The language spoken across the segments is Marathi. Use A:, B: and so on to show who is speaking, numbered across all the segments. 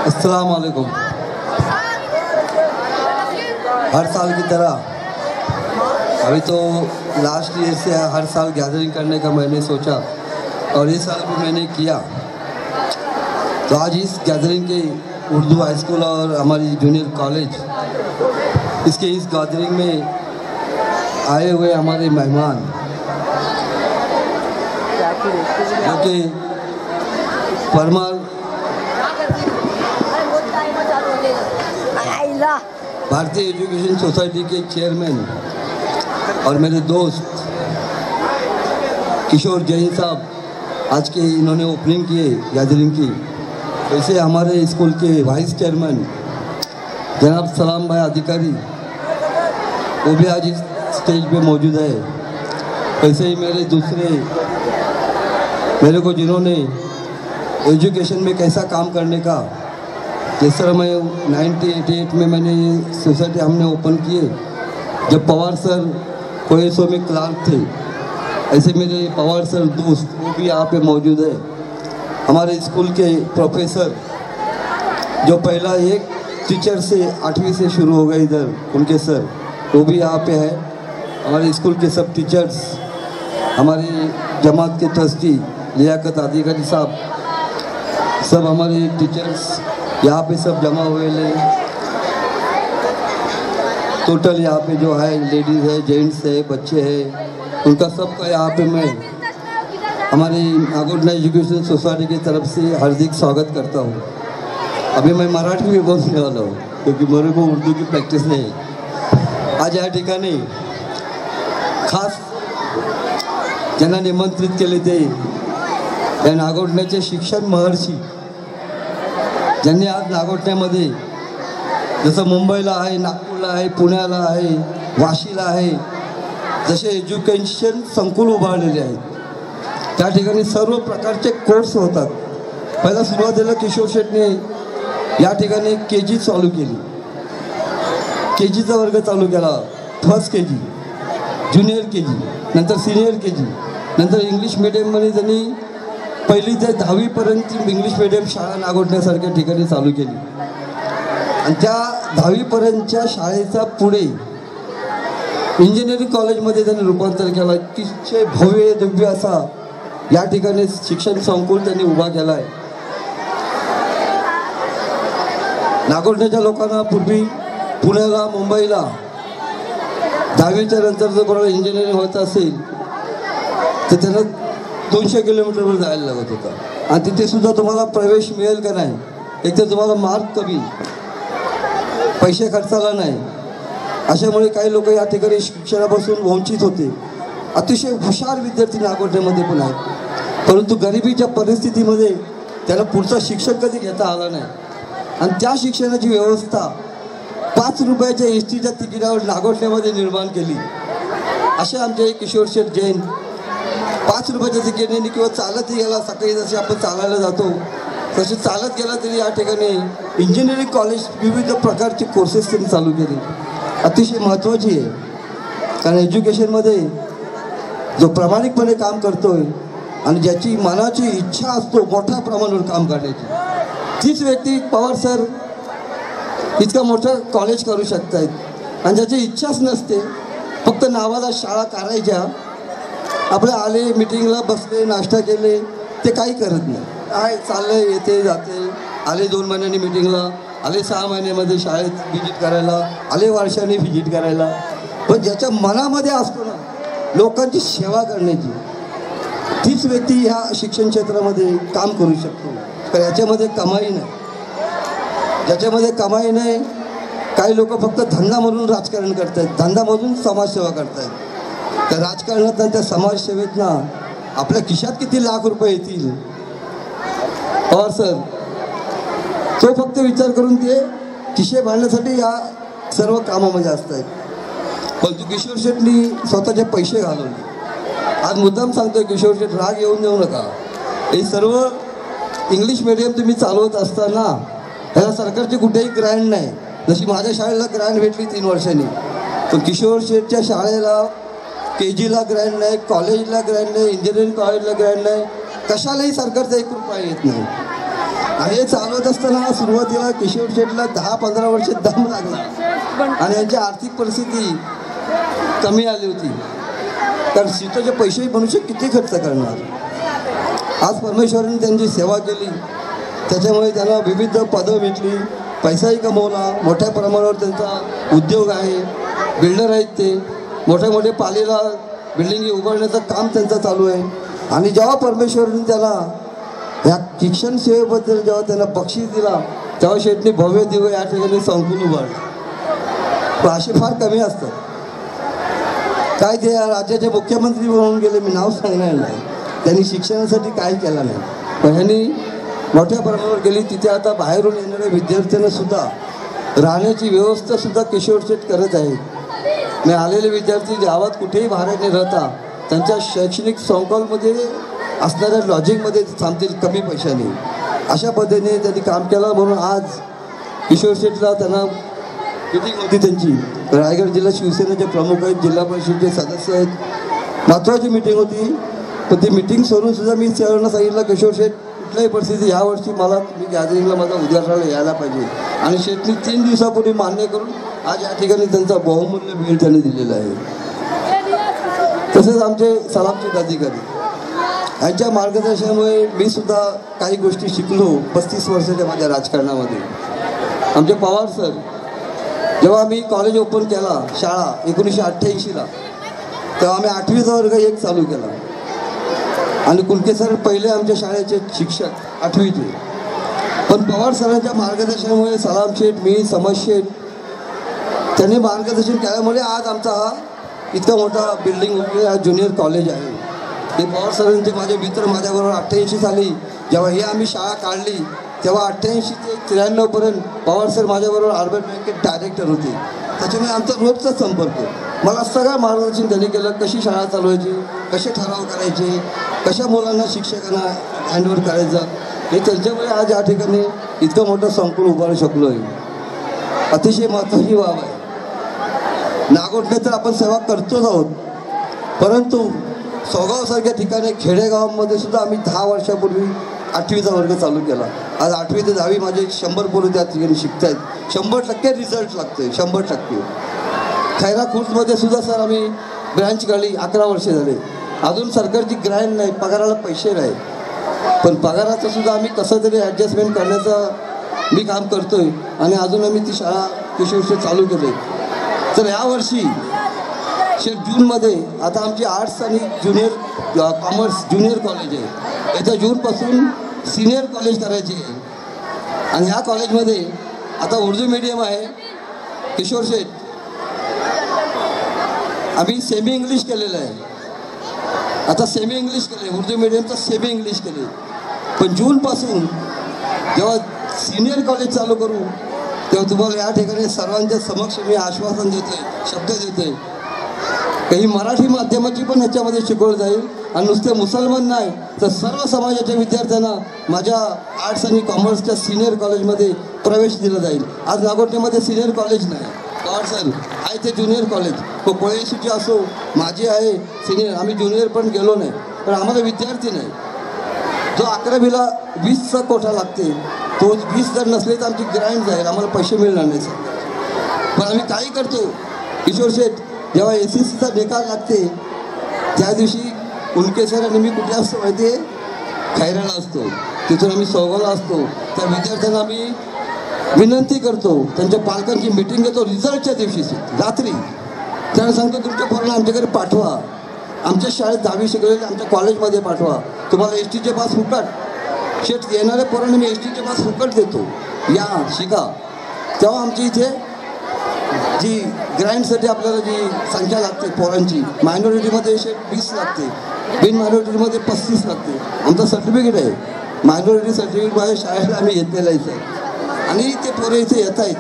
A: अस्सलाम वालेकुम। हर साल की तरह अभी तो लास्ट ईयर से हर साल गैदरिंग करने का मैंने सोचा और इस साल भी मैंने किया। तो आज इस गैदरिंग के उर्दू हाई स्कूल और हमारी जूनियर कॉलेज इसके इस गैदरिंग में आए हुए हमारे मेहमान जो कि परमार भारतीय एजुकेशन सोसाइटी के चेयरमैन और मेरे दोस्त किशोर जैन साहब आज के इन्होंने ओपनिंग किए गैदरिंग की। वैसे हमारे स्कूल के वाइस चेयरमैन जनाब सलाम भाई अधिकारी वो भी आज इस स्टेज पे मौजूद है। वैसे ही मेरे दूसरे मेरे को जिन्होंने एजुकेशन में कैसा काम करने का, जिस तरह मैं 1988 में मैंने ये सोसाइटी हमने ओपन किए जब पवार सर कोएसो में क्लार्क थे, ऐसे मेरे पवार सर दोस्त वो भी यहाँ पे मौजूद है। हमारे स्कूल के प्रोफेसर जो पहला एक टीचर से 8वीं से शुरू हो गए इधर उनके सर वो भी यहाँ पे है। हमारे स्कूल के सब टीचर्स, हमारे जमात के ट्रस्टी लियाकत अधिकारी साहब, सब हमारे टीचर्स यहाँ पे सब जमा हुए ले। टोटल यहाँ पे जो है लेडीज़ है, जेंट्स है, बच्चे हैं, उनका सबका यहाँ पे मैं हमारी नागोठना एजुकेशन सोसाइटी की तरफ से हार्दिक स्वागत करता हूँ। अभी मैं मराठी में बोलने वाला हूँ क्योंकि मेरे को उर्दू की प्रॅक्टिस नाही। आज या ठिकाणी खास ज्यांना निमंत्रित केले ते या नागोठण्याचे शिक्षण महर्षी ज्यांनी आज नागोठण्यामध्ये जसं मुंबईला आहे, नागपूरला आहे, पुण्याला आहे, वाशीला आहे, जसे एज्युकेशन संकुल उभारलेले आहेत त्या ठिकाणी सर्व प्रकारचे कोर्स होतात। पहिला सुरुवातीला किशोर शेटने या ठिकाणी KG चालू केली, KGचा वर्ग चालू केला, फर्स्ट KG, ज्युनियर KG, नंतर सिनियर KG, नंतर इंग्लिश मीडियममध्ये त्यांनी 1ली ते 10वी पर्यंत इंग्लिश मीडियम शाळा नागोठण्यासारख्या ठिकाणी चालू केली आणि त्या 10वी पर्यंतच्या शाळेचा पुढे इंजिनिअरिंग कॉलेजमध्ये त्यांनी रूपांतर केलं। अतिशय भव्य दिव्य असा या ठिकाणी शिक्षण संकुल त्यांनी उभा केला आहे। नागोठण्याच्या लोकांना पूर्वी पुण्याला, मुंबईला 10वीच्या नंतर जर कोणाला इंजिनिअरिंग होत असेल तर त्यांना 200 किलोमीटरवर जायला लागत होता आणि तिथे सुद्धा तुम्हाला प्रवेश मिळेल का नाही, एक तर तुम्हाला मार्क कमी, पैसे खर्चाला नाही, अशामुळे काही लोक या ठिकाणी शिक्षणापासून वंचित होते। अतिशय हुशार विद्यार्थी नागोठण्यामध्ये पण आहेत, परंतु गरिबीच्या परिस्थितीमध्ये त्याला पुढचा शिक्षण कधी घेता आला नाही आणि त्या शिक्षणाची व्यवस्था 5 रुपयाच्या एसटीच्या तिकिटावर नागोठण्यामध्ये निर्माण केली। असे आमचे किशोर शेठ जैन 5 रुपयाच्या तिकीटने किंवा चालत गेला, सकाळी जसे आपण चालायला जातो तसे चालत गेला तरी या ठिकाणी इंजिनिअरिंग कॉलेज विविध प्रकारचे कोर्सेस त्यांनी चालू केले। अतिशय महत्त्वाची आहे कारण एज्युकेशनमध्ये जो प्रामाणिकपणे काम करतोय आणि ज्याची मनाची इच्छा असतो मोठ्या प्रमाणावर काम करण्याची, तीच व्यक्ती पवार सर इतका मोठं कॉलेज करू शकतायत आणि ज्याची इच्छाच नसते, फक्त नावाला शाळा करायच्या, आपले आले मीटिंगला बसले, नाश्ता केले, ते काही करत नाही, काय चाललंय येते जाते, आले 2 महिन्यांनी मीटिंगला, आले 6 महिन्यामध्ये शाळेत व्हिजिट करायला, आले वर्षाने व्हिजिट करायला, पण ज्याच्या मनामध्ये असतो ना लोकांची सेवा करण्याची, तीच व्यक्ती ह्या शिक्षण क्षेत्रामध्ये काम करू शकतो। तर याच्यामध्ये कमाई नाही, ज्याच्यामध्ये कमाई नाही, काही लोक फक्त धंदा म्हणून राजकारण करतायत, धंदामधून समाजसेवा करतायत। त्या राजकारणात त्या समाजसेवेत ना आपल्या खिशात किती लाख रुपये येतील पवार सर तो फक्त विचार करून ते खिशे बांधण्यासाठी या सर्व कामामध्ये असतात। पण किशोर शेटनी स्वतःचे पैसे घालवले। आज मुद्दाम सांगतोय किशोर शेट, राग येऊन देऊ नका, हे सर्व इंग्लिश मीडियम तुम्ही चालवत असताना त्याला सरकारची कुठेही ग्रँट नाही, जशी माझ्या शाळेला ग्रँट भेटली 3 वर्षांनी, पण किशोर शेठच्या शाळेला KGला ग्रँट नाही, कॉलेजला ग्रँट नाही, इंजिनिअरिंग कॉलेजला ग्रँट नाही, कशालाही सरकारचा 1 रुपया येत नाही। आणि हे चालवत असताना सुरुवातीला किशोर शेठला 10-15 वर्ष दम लागला आणि यांची आर्थिक परिस्थिती कमी आली होती. कारण सीटोचे पैसेही मनुष्य किती खर्च करणार. आज परमेश्वरांनी त्यांची सेवा केली, त्याच्यामुळे त्यांना विविध पदं भेटली, पैसाही कमवला. मोठ्या प्रमाणावर त्यांचा उद्योग आहे, बिल्डर आहेत ते. मोठे पालीला बिल्डिंगी उभारण्याचं काम त्यांचं चालू आहे. आणि जेव्हा परमेश्वरांनी त्याला ह्या शिक्षण सेवेबद्दल जेव्हा त्यांना बक्षीस दिला, तेव्हा शेठनी भव्य दिव्य या ठिकाणी संकुल उभारलं. पण असे फार कमी असतात. काय ते या राज्याचे मुख्यमंत्री म्हणून गेले, मी नाव सांगणार नाही, त्यांनी शिक्षणासाठी काय केलं नाही. पण ह्यांनी मोठ्या प्रमाणावर गेली. तिथे आता बाहेरून येणाऱ्या विद्यार्थ्यांना सुद्धा राहण्याची व्यवस्था सुद्धा किशोर शेठ करत आहेत. मी आलेले विद्यार्थी गावात कुठेही भाड्याने राहता त्यांच्या शैक्षणिक संकुलमध्ये असणाऱ्या लॉजिंगमध्ये थांबतील कमी पैशाने. अशा पद्धतीने त्यांनी काम केलं. म्हणून आज किशोर शेठला त्यांना मिटिंग होती त्यांची. रायगड जिल्हा शिवसेनेचे प्रमुख आहेत, जिल्हा परिषदेचे सदस्य आहेत, महत्त्वाची मिटिंग होती. पण ती मिटिंग सोडून सुद्धा मी सरांना सांगितलं, किशोर शेठ कुठल्याही परिस्थिती यावर्षी मला मी गॅदरिंगला माझा उद्यासाला यायला पाहिजे. आणि शेठनी 3 दिवसापूर्वी मान्य करून आज या ठिकाणी त्यांचा बहुमूल्य भेट त्यांनी दिलेला आहे. तसेच आमचे सलामचे अधिकारी यांच्या मार्गदर्शनामुळे मी सुद्धा काही गोष्टी शिकलो 35 वर्षाच्या माझ्या राजकारणामध्ये. आमचे पवार सर, जेव्हा मी कॉलेज ओपन केला शाळा 1988ला, तेव्हा आम्ही 8वीचा वर्ग 1 चालू केला. आणि कुलके सर पहिले आमच्या शाळेचे शिक्षक 8वीचे. पण पवार सरांच्या मार्गदर्शनामुळे सलाम शेठ, मी, समज शेठ त्यांनी मार्गदर्शन केल्यामुळे आज आमचा हा इतका मोठा बिल्डिंग हा ज्युनियर कॉलेज आहे. हे पवार सरांचे माझे मित्र माझ्याबरोबर 88 साली जेव्हा हे आम्ही शाळा काढली, तेव्हा 88 ते 93पर्यंत पवार सर माझ्याबरोबर अर्बन बँकेत डायरेक्टर होते. त्याच्यामुळे आमचा रोजचाच संपर्क. मला सगळं मार्गदर्शन त्यांनी केलं, कशी शाळा चालवायची, कसे ठराव करायचे, कशा मुलांना शिक्षकांना हँडओव्हर करायचं. हे त्यांच्यामुळे आज या ठिकाणी इतकं मोठं संकुल उभारू शकलो आहे. अतिशय महत्त्वाची बाब आहे. नागोठणे तर आपण सेवा करतोच आहोत, परंतु सोगावसारख्या ठिकाणी खेडेगावांमध्ये सुद्धा आम्ही 10 वर्षापूर्वी 8वीचा वर्ग चालू केला. आज 8वी ते 10वी माझे 100 पोरं त्या ठिकाणी शिकत आहेत. 100% रिझल्ट लागतोय, 100%. खैरा खुर्दमध्ये सुद्धा सर आम्ही ब्रँच काढली, 11 वर्ष झाले. अजून सरकारची ग्रँट नाही, पगाराला पैसे नाही. पण पगाराचं सुद्धा आम्ही कसं तरी ॲडजस्टमेंट करण्याचं मी काम करतोय. आणि अजून आम्ही ती शाळा किशोर चालू केली. तर यावर्षी जूनमध्ये आता आमची आर्ट्स आणि ज्युनियर कॉमर्स ज्युनियर कॉलेज आहे. याच्या जूनपासून सिनियर कॉलेज करायची आहे. आणि ह्या कॉलेजमध्ये आता उर्दू मीडियम आहे. किशोर शेठ आम्ही सेमी इंग्लिश केलेलं आहे. आता सेमी इंग्लिश केले, उर्दू मीडियमचं सेमी इंग्लिश केले. पण जूनपासून जेव्हा सिनियर कॉलेज चालू करू, तेव्हा तुम्हाला या ठिकाणी सर्वांच्या समक्ष मी आश्वासन देतोय, शब्द देतोय, काही मराठी माध्यमाची पण ह्याच्यामध्ये शिकवलं जाईल. आणि नुसते मुसलमान नाही तर सर्व समाजाच्या विद्यार्थ्यांना माझ्या आर्ट्स आणि कॉमर्सच्या सिनियर कॉलेजमध्ये प्रवेश दिला जाईल. आज नागोठणेमध्ये सिनियर कॉलेज नाही, पवार सर आहे ते ज्युनियर कॉलेज. तो कोळेशीची असो, माझी आहे सिनियर, आम्ही ज्युनियर पण गेलो नाही, पण आम्हाला विद्यार्थी नाही. जो 11वीला 20चा कोटा लागते, तो 20 जर नसले तर आमची ग्रँट जाईल, आम्हाला पैसे मिळणार नाही सर. पण आम्ही काही करतो. किशोर शेठ जेव्हा SSCचा निकाल लागते त्या दिवशी कुलके सर आणि मी कुठे असतो माहिती आहे, खैराला असतो. तिथून आम्ही सोगावला असतो. त्या विद्यार्थ्यांना आम्ही विनंती करतो, त्यांच्या पालकांची मिटिंग घेतो रिझल्टच्या दिवशी रात्री. त्यांना सांगतो तुमच्या पोरांना आमच्याकडे पाठवा, आमच्या शाळेत 10वी शिकलेले आमच्या कॉलेजमध्ये पाठवा, तुम्हाला STचे पास फुकट. शेठ येणाऱ्या पोरांना मी STचे पास फुकट देतो, या शिका. तेव्हा आमची इथे जी ग्रँटसाठी आपल्याला जी संख्या लागते पोरांची, मायनॉरिटीमध्ये 20 लागते, बिन मायनॉरिटीमध्ये 35 लागते. आमचं सर्टिफिकेट आहे, मायनॉरिटी सर्टिफिकेट माझ्या शाळेला आम्ही घेतलेलं आहे सर. आणि ते पोरं इथे येत आहेत,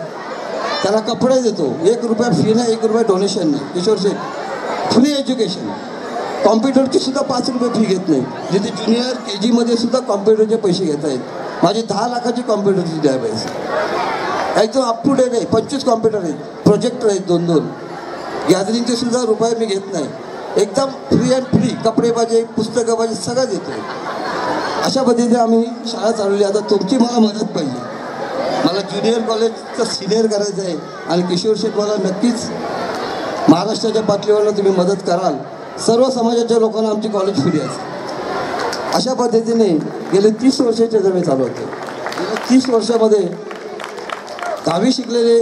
A: त्याला कपडे देतो, 1 रुपया फी नाही, 1 रुपया डोनेशन नाही. किशोर शेठ फ्री एज्युकेशन. कॉम्प्युटरची सुद्धा 5 रुपये फी घेत नाही. जिथे ज्युनियर KGमध्ये सुद्धा कॉम्प्युटरचे पैसे घेत आहेत. माझी 10 लाखाची कॉम्प्युटरची लॅब आहे, एकदम अप टू डेट आहे. 25 कॉम्प्युटर आहेत, प्रोजेक्टर आहेत 2-2. गॅदरिंगचे सुद्धा रुपये मी घेत नाही, एकदम फ्री अँड फ्री. कपडे पाहिजे, पुस्तकं पाहिजे, सगळं देतो. अशा पद्धतीने आम्ही शाळा चालवली. आता तुमची मला मदत पाहिजे. मला ज्युनियर कॉलेजचं सिनियर करायचं आहे आणि किशोर शेठ मला नक्कीच महाराष्ट्राच्या पातळीवरनं तुम्ही मदत कराल. सर्व समाजाच्या लोकांना आमची कॉलेज फ्री असते. अशा पद्धतीने गेले 30 वर्षाचे जमी चालवते. गेल्या 30 वर्षामध्ये 10वी शिकलेले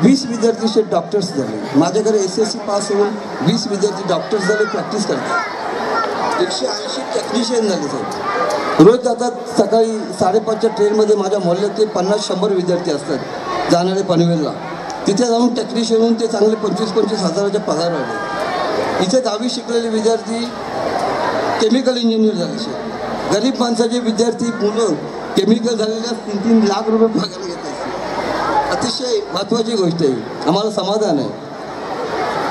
A: 20 विद्यार्थी डॉक्टर्स झाले. माझ्याकडे SSC पास होऊन 20 विद्यार्थी डॉक्टर्स झाले, प्रॅक्टिस करतात. 180 टेक्निशियन झाले साहेब. रोज जातात. सकाळी 5:30च्या ट्रेनमध्ये माझ्या मोहल्ल्यातले 50-100 विद्यार्थी असतात जाणारे पनवेलला. तिथे जाऊन टेक्निशियन होऊन ते चांगले 25-25 हजाराच्या पगार वाढले. इथे 10वी शिकलेले विद्यार्थी केमिकल इंजिनियर झाले. गरीब माणसाचे विद्यार्थी मुलं केमिकल झालेल्या 3-3 लाख रुपये पगार घेत असतात. अतिशय महत्त्वाची गोष्ट आहे. आम्हाला समाधान आहे.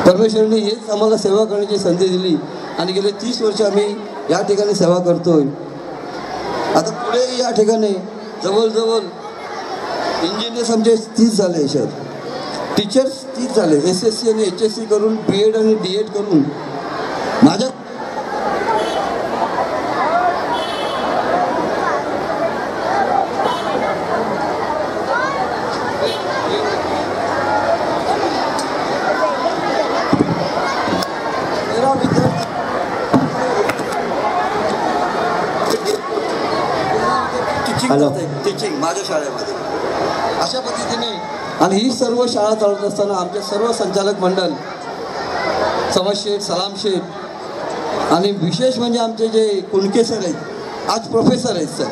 A: परमेश्वराने हेच आम्हाला सेवा करण्याची संधी दिली आणि गेले 30 वर्ष आम्ही या ठिकाणी सेवा करतोय. आता पुढे या ठिकाणी जवळजवळ इंजिनियर्स आमचे 30 झाले. टीचर्स 30 झाले. SSC आणि HSC करून BEd आणि DEd करून माझ्या टीचिंग माझ्या शाळेमध्ये अशा पद्धतीने. आणि ही सर्व शाळा चालवत असताना आमचे सर्व संचालक मंडळ समज शेठ, सलाम शेठ आणि विशेष म्हणजे आमचे जे कुणके सर आहेत, आज प्रोफेसर आहेत सर.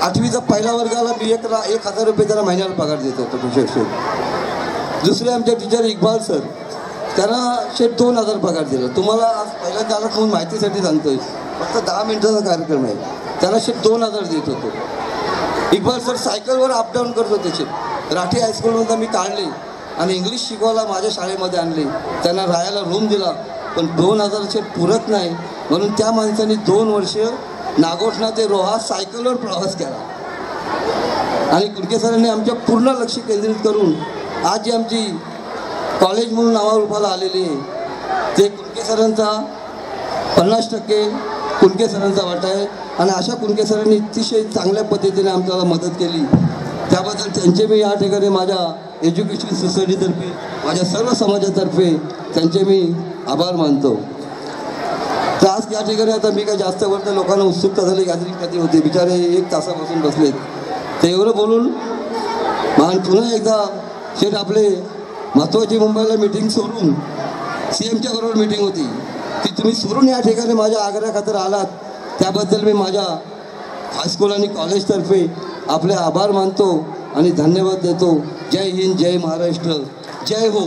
A: 8वीचा पहिला वर्गाला मी 1,000 रुपये त्याला महिन्याला पगार देत होतो कुशेठ शेठ. दुसरे आमचे टीचर इक्बाल सर, त्यांना शेठ 2,000 पगार दिला. तुम्हाला आज पहिल्यांदा आला म्हणून माहितीसाठी सांगतोय. फक्त 10 मिनिटाचा कार्यक्रम आहे. त्याला शेठ 2,000 देत होतो. इक्बाल सर सायकलवर अपडाऊन करत होते. शेठ राठी हायस्कूलमधून मी काढले आणि इंग्लिश शिकवायला माझ्या शाळेमध्ये आणले. त्यांना राहायला रूम दिला. पण 2,000 शेठ पुरत नाही म्हणून त्या माणसाने 2 वर्ष नागोठणा ते रोहा सायकलवर प्रवास केला. आणि कुणके सरांनी आमच्या पूर्ण लक्ष केंद्रित करून आज जी आमची कॉलेज म्हणून नावारूपाला आलेली आहे ते कुणके सरांचा 50% कुणके सरांचा वाटा आहे. आणि अशा कुणके सरांनी अतिशय चांगल्या पद्धतीने आमच्याला मदत केली. त्याबद्दल त्यांचे मी या ठिकाणी माझ्या एज्युकेशन सोसायटीतर्फे, माझ्या सर्व समाजातर्फे त्यांचे मी आभार मानतो. तर आज या ठिकाणी आता मी काय जास्त वरच्या लोकांना उत्सुकता झाली गॅदरिंग कधी होते. बिचारे 1 तासापासून बसलेत. ते एवढं बोलून पुन्हा एकदा शेठ आपले महत्त्वाची मुंबईला मीटिंग सोडून CMच्या बरोबर मीटिंग होती ती तुम्ही सोडून या ठिकाणी माझ्या आग्रहाखातर आलात. त्याबद्दल मी माझ्या हायस्कूल आणि कॉलेजतर्फे आपले आभार मानतो आणि धन्यवाद देतो. जय हिंद, जय महाराष्ट्र, जय हो.